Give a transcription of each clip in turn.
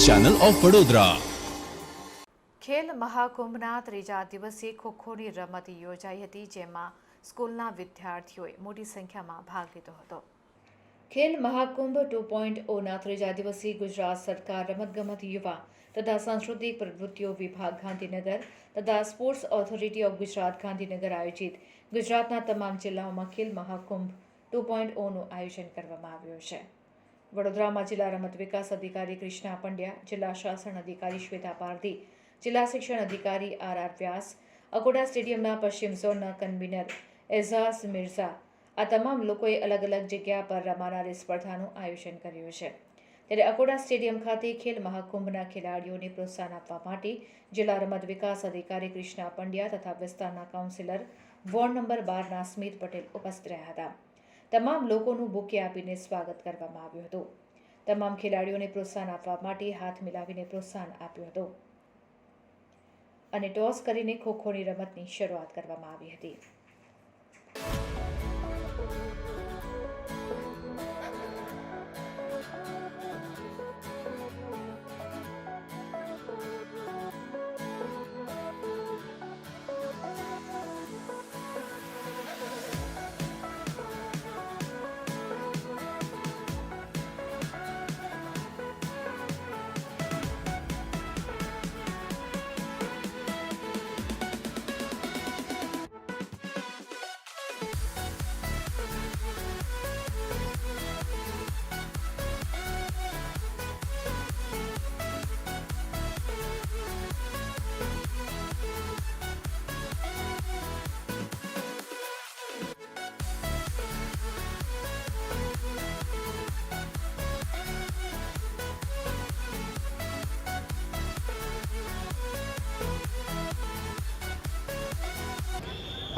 Channel of Vadodara. ખેલ મહાકુંભના ત્રીજા દિવસે ખોખોની રમત યોજાઈ હતી, જેમાં સ્કૂલના વિદ્યાર્થીઓએ મોટી સંખ્યામાં ભાગ લીધો હતો। ખેલ મહાકુંભ 2.0ના ત્રીજા દિવસે ગુજરાત સરકાર રમતગમત યુવા તથા સાંસ્કૃતિક પ્રવૃત્તિઓ વિભાગ ગાંધીનગર તથા sports authority of Gujarat Gandhinagar આયોજિત ગુજરાતના તમામ જિલ્લાઓમાં ખેલ મહાકુંભ 2.0નું આયોજન કરવામાં આવ્યું છે। વડોદરામાં જિલ્લા રમત વિકાસ અધિકારી કૃષ્ણા પંડ્યા, જિલ્લા શાસન અધિકારી શ્વેતા પારધી, જિલ્લા શિક્ષણ અધિકારી આર વ્યાસ, અકોટા સ્ટેડિયમના પશ્ચિમ ઝોનના કન્વીનર એઝાઝ મિર્ઝા આ તમામ લોકોએ અલગ અલગ જગ્યા પર રમાનારી સ્પર્ધાનું આયોજન કર્યું છે। ત્યારે અકોટા સ્ટેડિયમ ખાતે ખેલ મહાકુંભના ખેલાડીઓને પ્રોત્સાહન આપવા માટે જિલ્લા રમત વિકાસ અધિકારી કૃષ્ણા પંડ્યા તથા વિસ્તારના કાઉન્સિલર વોર્ડ નંબર 12ના સ્મિત પટેલ ઉપસ્થિત રહ્યા હતા। તમામ લોકોનું બુકે આપીને સ્વાગત કરવામાં આવ્યું હતું। તમામ ખેલાડીઓને પ્રોત્સાહન આપવા માટે હાથ મિલાવીને પ્રોત્સાહન આપ્યું હતું અને ટોસ કરીને ખોખોની રમતની શરૂઆત કરવામાં આવી હતી।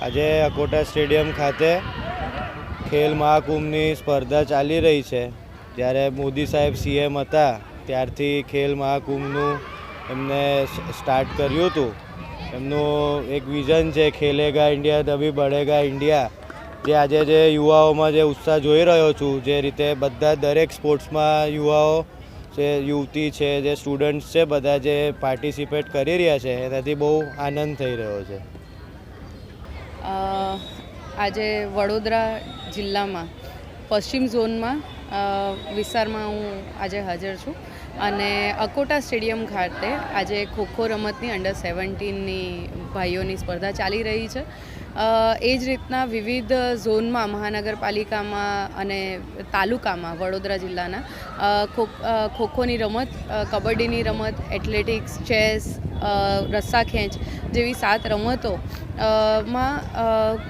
આજે અકોટા સ્ટેડિયમ ખાતે ખેલ મહાકુંભની સ્પર્ધા ચાલી રહી છે। જ્યારે મોદી સાહેબ સીએમ હતા ત્યારથી ખેલ મહાકુંભનું એમને સ્ટાર્ટ કર્યું હતું। એમનું એક વિઝન છે ખેલેગા ઇન્ડિયા તભી બઢેગા ઇન્ડિયા, જે આજે જે યુવાઓમાં જે ઉત્સાહ જોઈ રહ્યો છું, જે રીતે બધા દરેક સ્પોર્ટ્સમાં યુવાઓ જે યુવતી છે, જે સ્ટુડન્ટ્સ છે, બધા જે પાર્ટિસિપેટ કરી રહ્યા છે એનાથી બહુ આનંદ થઈ રહ્યો છે। આજે વડોદરા જિલ્લામાં પશ્ચિમ ઝોનમાં વિસ્તારમાં હું આજે હાજર છું અને અકોટા સ્ટેડિયમ ખાતે આજે ખોખો રમતની અંડર 17ની ભાઈઓની સ્પર્ધા ચાલી રહી છે। એ જ રીતના વિવિધ ઝોનમાં મહાનગરપાલિકામાં અને તાલુકામાં વડોદરા જિલ્લાના ખોખોની રમત, કબડ્ડીની રમત, એથ્લેટિક્સ, ચેસ, રસ્સા ખેંચ જેવી 7 રમતો માં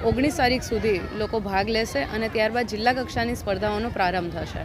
19 તારીખ સુધી લોકો ભાગ લેશે અને ત્યારબાદ જિલ્લા કક્ષાની સ્પર્ધાઓનો પ્રારંભ થશે।